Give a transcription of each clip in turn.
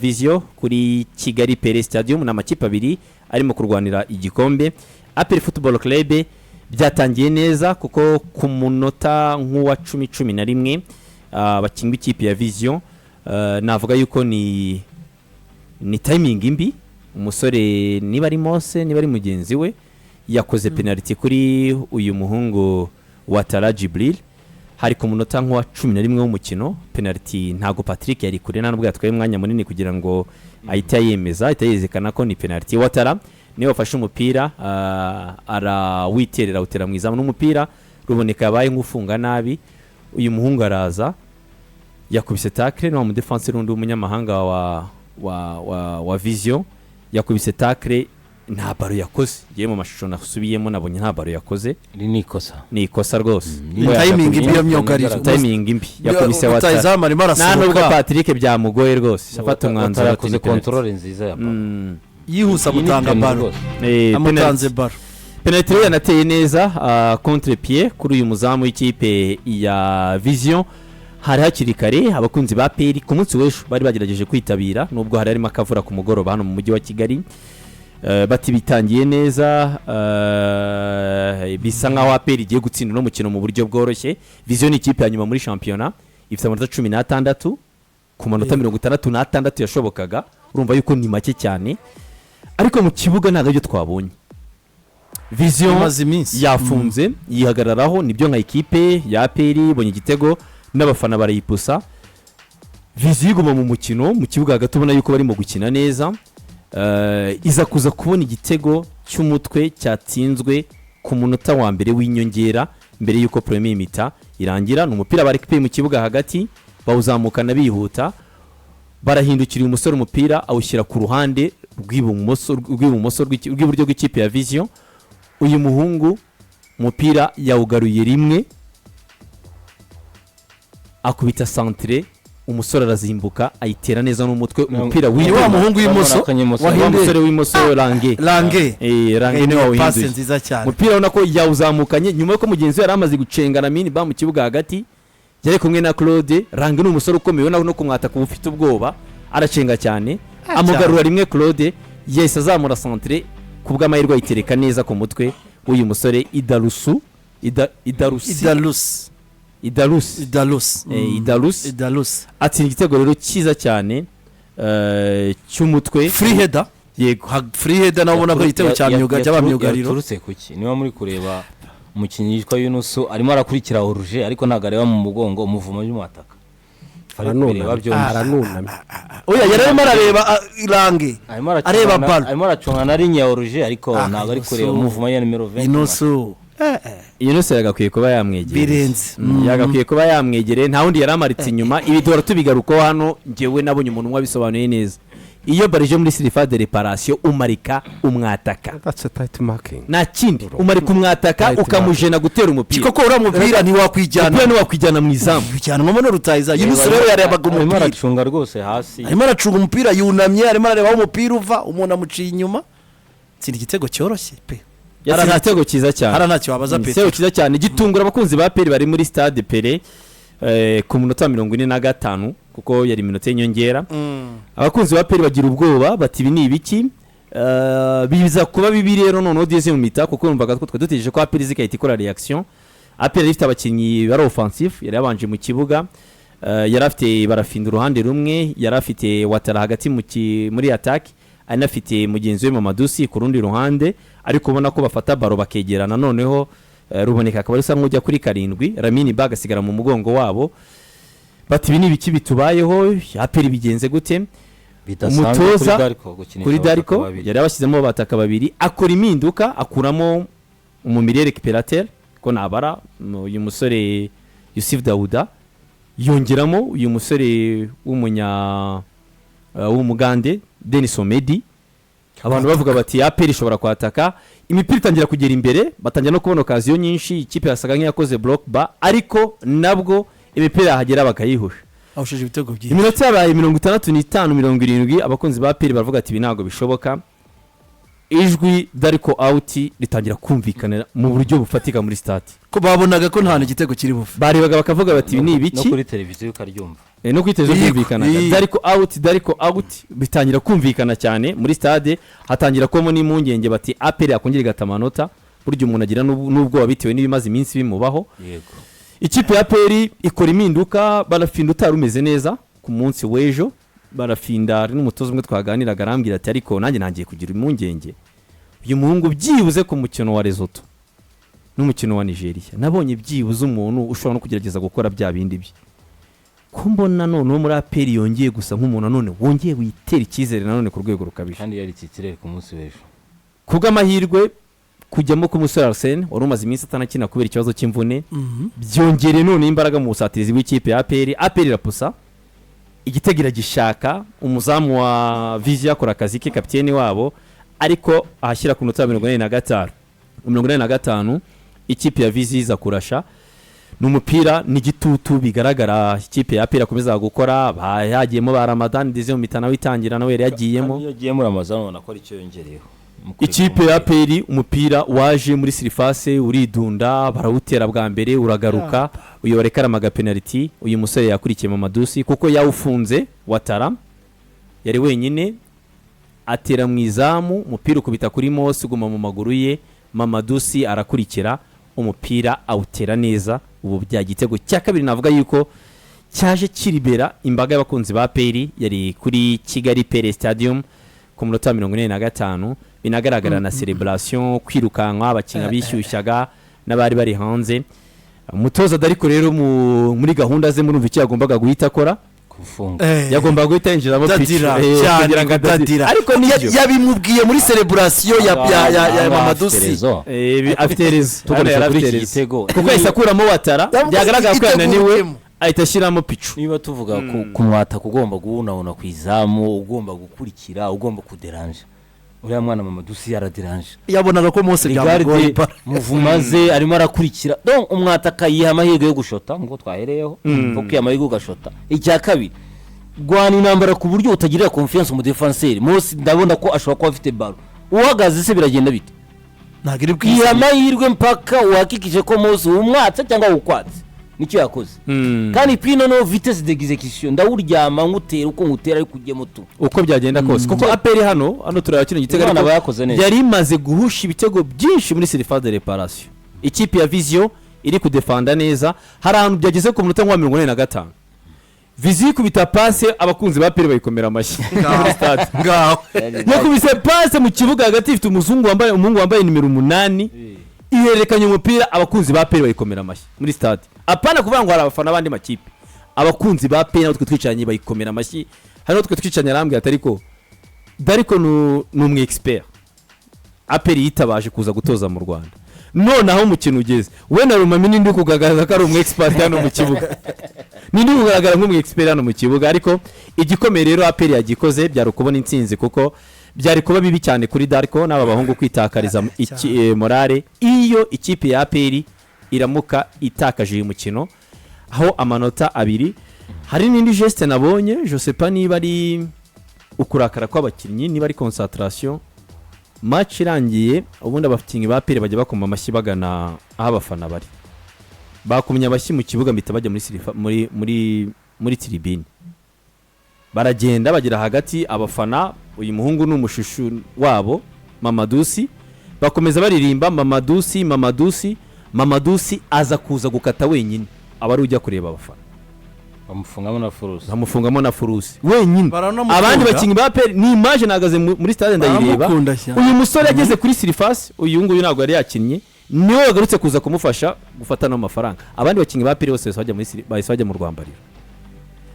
Vision kuri Kigali Pele Stadium n'amakipe abiri arimo kurwanira igikombe. APR Football Club byatangiye neza kuko ku munota nk'uwa 10-11 abakinyi b'ikipe ya Vision navuga yuko ni timing imbi. Umusore niba ari Mose niba ari mugenzi we yakoze penalty kuri uyu muhungu wa Tara Jibril hari ku munota nk'uwa 11 w'umukino. Penalty ntago Patrick yari kure nubwo yatwaye umwanya munini kugira ngo ahita yemeza ahita yezekana ko ni penalty. Watara niwe wafashe umupira arawiterera utera mwizamu n'umupira ruboneka yabaye nk'ufunga nabi. Uyu muhungu araza yakubise tackle no mu defense rundi umunyamahanga wa Vision yakubise tackle nta baro yakoze. Giye mu mashusho nasubiyemo nabonye nta baro yakoze. Ni ikosa rwose. Timing imbi yo myugariro. Timing imbi yakubise Watara. Nta nubwo Patrick byamugoye rwose. Afata umwanzuro yakoze control nziza ya baro. Yihusa gutanga baro. Amutanze baro. Penalty yanateye neza contre pied kuri uyu muzamu w'ikipe ya Vision. Hari hakiri kare abakunzi ba PL ku munsi w'ejo bari bagerageje kwitabira nubwo hari arimo akavura ku mugoroba hano mu mujyi wa Kigali. Bati bitangiye neza bisa nkaho APR igiye gutsinda no mukino mu buryo bworoshye. Vision ikipe ya nyuma muri championnat ifite amanota 16 ku manota 66 yashobokaga. Urumva yuko ni make cyane ariko mu kibuga ntago byo twabonye. Vision yafunze yihagararaho nibyo nka ikipe ya APR ibonye igitego n'abafana barayipusa. Vision iguma mu mukino mu kibuga hagati ubona yuko barimo gukina neza. Iza kuza kubona igitego cy'umutwe cyatsinzwe ku munota wa mbere w'inyongera mbere yuko premier mita irangira. N'umupira bari kipe mu kibuga hagati bawuzamukana bihuta barahindukira umusore umupira awushyira ku ruhande rw'ibumoso rw'iburyo bw'ikipe ya Vision. Uyu muhungu umupira yawugaruye rimwe akubita centre umusore arazimbuka ayitera neza n'umutwe umupira wa muhungu w'imoso umusore w'imoso Lange ne passe nziza cyane. Umupira ubona ko yawuzamukanye nyuma yuko mugenzi we yari amaze gucengana mini ba mu kibuga hagati yari kumwe na Claude. Lange ni umusore ukomeye ubona no kumwataka ubufite ubwoba aracenga cyane amugarura rimwe. Claude yahise azamura centre kubw'amahirwe ayitereka neza ku mutwe w'uyu musore Idalus atsinda igitego rero cyiza cyane cy'umutwe free header. Yego free header nawo ubona ko igitego cya myuga cy'abamyugariro turutse kuki niba muri kureba umukinnyi yitwa Yunusu arimo arakurikira Oruje ariko ntago areba mu mugongo umuvumo y'umwataka aranunamye. Oya yararimo arareba Lange areba ball arimo aracunga na ligne ya Oruje ariko ntago ari kureba umuvumo ya numero 20. Yunusu yagakwiye kuba yamwegereye birenze yagakwiye kuba yamwegereye nta wundi yaramaritse inyuma. Ibi dora tubigaruko hano ngewe nabonye umuntu wabisobanuye neza. Iyo barije muri surface de réparation umarika umwataka that's a tight marking na kindi umarika umwataka ukamujena gutera umupira kiko uramupira ntiwakwijyana mu izamu cyane mu mono rutayiza. Yunusu rero yarebaga umupira aracunga rwose hasi arimo aracunga umupira yunamye arimo areba umupira uva umuntu amuciye inyuma. Tsindi igitego cyoroshye pe yari igitego cyiza cyane haranacyo wabaza pe igitego cyiza cyane gitungura abakunzi ba PL bari muri stade Pele ku munota 45 kuko yari minota y'inyongera. Abakunzi ba PL bagira ubwoba bati ibi ni ibiki biza kuba bibi rero none odieze mu mita kuko numvaga ko twadutegereje ko PL zikahita ikora reaction. APR ifite abakinnyi bari offensive yari yabanje mu kibuga yari afite barafinda uruhande rumwe yari afite Watara hagati muri attack anafite mugenzi we Mamadusi ku rundi ruhande ariko ubona ko bafata baro bakegerana noneho ruboneka akaba rusa nk'ujya kuri 7 Lamine Ba gasigara mu mugongo wabo. Bati bini biki bitubayeho APR bigenze gute. Umutoza kuri Dariko yari abashyizemo bataka babiri akora impinduka akuramo umumire récupérateur ko nabara uyu musore Yusuf Dauda yongeramo uyu musore w'umugande Denis Omedi. Abantu bavuga bati APR ishobora kwataka imipira itangira kugera imbere batangira no kubona okaziyo nyinshi ikipe yasaga nk'iyakoze block ba ariko nabwo imipira hagera bakayihusha awushije ibitego byinshi. Iminota yabaye 65-70 abakunzi ba PL baravuga ati binago bishoboka. ijwi dariko awuti ritangira kumvikana mu buryo bufatika muri stade ko babonaga ko nta igitego kiri buve barebaga bakavuga bati ibi ni no ibiki kuri televiziyo ukaryumva no kwiteza kumvikana dariko awuti bitangira kumvikana cyane muri stade hatangira kubamo n'impungenge bati APR yakongera igata amanota buryo umuntu agira n'ubwoba bitewe n'ibimaze iminsi bimubaho yego ikipe ya APR ikora impinduka barafinda utarumeze neza ku munsi w'ejo barafinda ari n'umutozo umwe twaganiraga arambwira ati ariko nanjye nangiye kugira impungenge uyu muhungu byibuze ku mukino wa Lesotho n'umukino wa Nigeria nabonye byibuze umuntu ushobora no kugerageza gukora bya bindi bye ko mbona none muri APR yongeye gusa nk'umuntu none wongeye witera icyizere nanone ku rwego rukabije kandi yari ikirere ku munsi w'ejo kubw'amahirwe kujyamo ku musore Arsene wari umaze iminsi atanakina kubera ikibazo cy'imvune byongere none imbaraga mu busatirizi bw'ikipe ya APR irapusa igitego iragishaka umuzamu wa Vizi akora akazi ke kapiteni wabo ariko ahashyira ku minota 45 ikipe ya Vizi iza kurasha n'umupira n'igitutu bigaragara ikipe ya APR akomeza gukora yagiyemo ba Ramadan dize mu mitana witangira nawe yari yagiyemo yagiyemo Ramadan ubona ko ari cyo yongereyeho ikipe ya APR umupira waje muri surface uridunda barawutera bwa mbere uragaruka uyu warekaramaga penalty uyu musore yakurikiye Mamadusi kuko yawufunze Watara yari wenyine atera mu izamu umupira ukubita kuri Mose uguma mu maguru ye Mamadusi arakurikira umupira awutera neza ubu bya gitego cya kabiri navuga yuko cyaje kiribera imbaga y'abakunzi ba APR yari kuri Kigali Pele Stadium ku minota 45 binagaragara na celebration kwirukanka abakinga bishyushyaga n'abari bari hanze umutoza dariko rero muri gahunda ze muri iki yagombaga guhita akora kufunga yagombaga guhita yinjiramo kugira ngo adadira ariko yabimubwiye muri celebration ya Mamadusi afite rezo tugomba kuri iki gitego kuko isakuramo Watara byagaragara ko yananiwe ahita ashyiramo picu niba tuvuga ku mwata kugomba guhunahuna ku izamu ugomba gukurikira ugomba kuderanja uriya mwana Mamadusi yaraderanje yabonaga ko Mose byamugoye muvumaze arimo arakurikira donc umwata akayiha amahirwe yo gushota ngo twahereyeho kuko amahirwe ugashota icya kabiri gwana intambara ku buryo utagirira confiance mu defenseur Mose ndabona ko ashobora kuba afite ballon uhagaze se biragenda bite nagire bwiza iya amahirwe mpaka uhakikije ko Mose umwatse cyangwa ukwatse nicyo yakoze kandi pino no vitesse d'execution ndawuryama nkutera uko nkutera ari kujye mutu uko byagenda kose kuko APR hano turaba kino gitego yari imaze guhusha ibitego byinshi muri surface de réparation ikipe ya Vision iri kudefanda neza hari ahantu byageze ku minota 45 Vision kubita passe abakunzi ba APR bayikomera amashyi ngaho yakubise passe mu kibuga hagati ifite umuhungu wambaye nimero 8 iherekanye umupira abakunzi ba APR bayikomera amashyi muri stade apana kuvuga ngo hari abafana abandi makipe abakunzi ba APR natwe twicanye bayikomera amashyi hari natwe twicanye arambye atariko dariko n'umwe expert APR yitabaje kuza gutoza mu Rwanda none aho umukino ugeze we na Rumami nindi kugaragaza ko ari umwe expert hano mu kibuga nindi kugaragara nk'umwe expert hano mu kibuga ariko igikomeye rero APR yagikoze byari kubona intsinzi kuko byari kuba bibi cyane kuri Darko n'aba bahungu kwitakariza morale iyo ikipe ya APR iramuka itakaje uyu mukino aho amanota abiri hari n'indi geste nabonye je sais pas niba ari ukurakara kw'abakinnyi niba ari concentration match irangiye ubundi abakinnyi ba APR bajya bakoma amashyi bagana aho abafana bari bakumye abashyi mu kibuga mbita bajya muri tribune baragenda bagira hagati abafana uyu muhungu n'umushushu wabo Mamadusi bakomeza baririmba Mamadusi aza kuza gukata wenyine abari ujya kureba abafana bamufungamo na furusi wenyine abandi bakinyi ba APR ni image nagaze muri stade ndayireba uyu musore yageze kuri surface uyu nguyu ntabwo yari yakinnye niwe wagarutse kuza kumufasha gufata no mafaranga abandi bakinyi ba APR bose bajya mu Rwambariro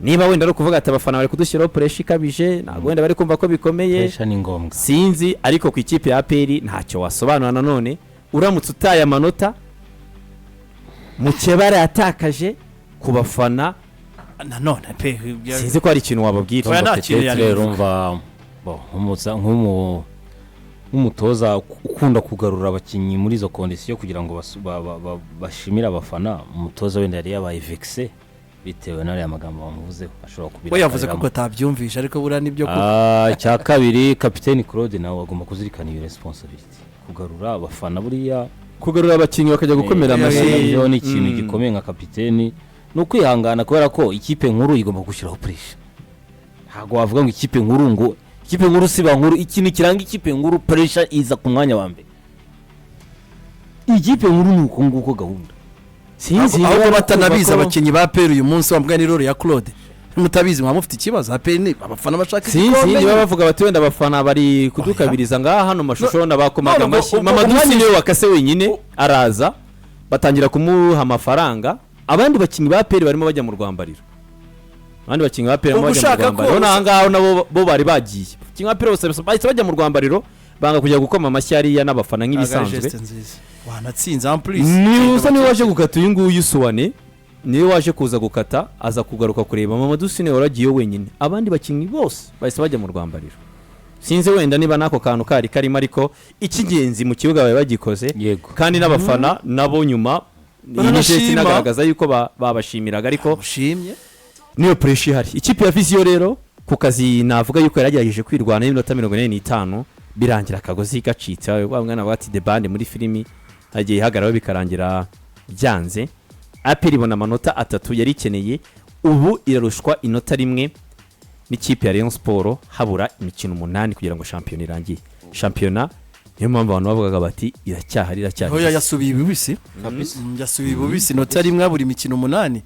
niba wenda ari kuvuga ati abafana bari kudushyiraho pressure ikabije ntabwo wenda bari kumva ko bikomeye pressure ni ngombwa sinzi ariko ku ikipe ya APR ntacyo wasobanura nanone uramutse utaye amanota mukebara yatakaje ku bafana nanone pe sinzi ko ari ikintu wababwira urumva nk'umutoza ukunda kugarura abakinnyi muri izo condition kugira ngo bashimire abafana umutoza wenda yari yabaye vexé bitewe n'ariya magambo bamuvuzeho ashobora kubira we yavuze ko atabyumvisha ariko buriya nibyo ko icya kabiri kapiteni Claude nawe agomba kuzirikana iyo responsibility kugarura abafana buriya kugarura abakinnyi bakajya gukomera amashyi ni ikintu gikomeye nka kapiteni ni ukwihangana kubera ko ikipe nkuru igomba gushyiraho pressure ntabwo wavuga ngo ikipe nkuru siba nkuru ikintu kiranga ikipe nkuru pressure iza ku mwanya wa mbere ikipe nkuru ni uko nguko gahunda sinzi ahubwo batanabizi abakinnyi ba APR uyu munsi wambwa ni role ya Claude mutabizi mwamufite ikibazo APR ni abafana bashaka sinzi niba bavuga bati wenda abafana bari kudukabiriza ngaha hano mashusho nabakomaga amashyi mama dusi niwe wakase wenyine araza batangira kumuha amafaranga abandi bakinnyi ba APR barimo bajya mu rwambariro abandi bakinnyi ba APR barimo bajya mu rwambariro nahangaho nabo bo bari bagiye bakinnyi ba APR bose bajya mu rwambariro banga kujya gukoma amashyi ariya n'abafana nk'ibisanzwe wanatsinze en plus niwe waje gukata uyu nguyu Suwane niwe waje kuza gukata aza kugaruka kureba mama dusine waragiye wenyine abandi bakinnyi bose bahise bajya mu rwambariro sinzi wenda niba nako kantu kari karimo ariko ikigenzi mu kibuga baye bagikoze kandi n'abafana nabo nyuma inisheti nagaragaza yuko babashimiraga ariko ushimye niyo pressure ihari ikipe ya Vision rero ku kazi navuga yuko yaragerageje kwirwana n'iminota 45 birangira akagozi gacitse wa mwana wati the band muri filimi agiye ihagararaho bikarangira byanze APR ibona amanota 3 yari ikeneye ubu irarushwa inota rimwe n'ikipe ya Rayon Sport habura imikino 8 kugira ngo champion irangiye championa niyo mpamvu abantu bavugaga bati iracyahari hoya yasubiye ibubisi yasubiye ibubisi inota rimwe habura imikino 8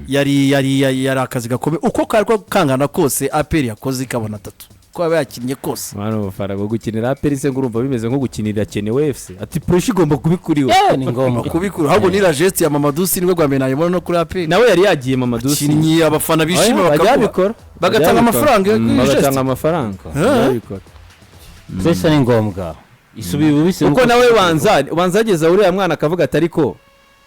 yari akazi gakomeye uko karwa kangana kose APR yakoze ikabona 3 ko abakinnye kose mwana bafara go gukinira APR se ngurumva bimeze nko gukinira Kenewe FC ati pressure igomba kubikuriwe ni ngomba kubikura ahubwo ni la geste ya Mama Dusi niwe gwambe nayo no kuri APR nawe yari yagiye Mama Dusi kinyi abafana bishima bakabikora bagatanga amafaranga babikora sesa ni ngombwa isubiye ubise uko nawe wanzageza uriya mwana akavuga ati ariko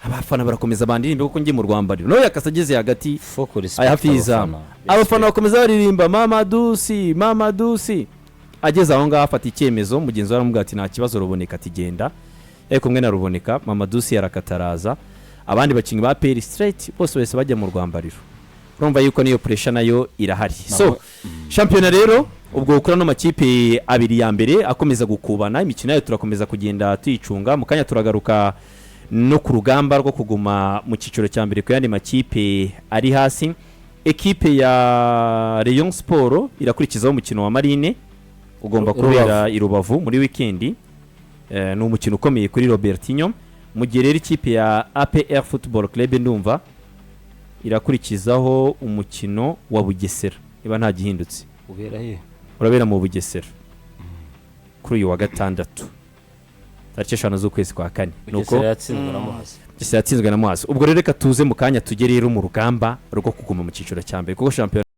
abafana barakomeza bandirimbe kuko ngiye mu rwambariro nawe yakasageze hagati ayafiza abafana bakomeza baririmba Mama Dusi ageze aho ngaho afata icyemezo mugenzi we aramubwira ati nta kibazo ruboneka ati genda kumwe na ruboneka Mama Dusi yarakataraza abandi bakinnyi ba APR straight bose bajya mu rwambariro urumva yuko niyo pressure nayo irahari so championnat rero ubwo ukora no makipe abiri ya mbere akomeza gukubana imikino yayo turakomeza kugenda tuyicunga mu kanya turagaruka no ku rugamba rwo kuguma mu cyiciro cya mbere ku yandi makipe ari hasi ekipe ya Rayon Sport irakurikizaho umukino wa Marine ugomba kubera i Rubavu muri weekend ni umukino ukomeye kuri Robertinho mu gihe rero ikipe ya APR Football Club ndumva irakurikizaho umukino wa Bugesera niba nta gihindutse urabera mu Bugesera kuri uyu wa gatandatu tariki 5 z'ukwezi kwa 4 nuko yatsinzwe na Muhazi ubwo rero reka tuze mu kanya tugere rero mu rugamba rwo kuguma mu cyiciro cya mbere kuko champion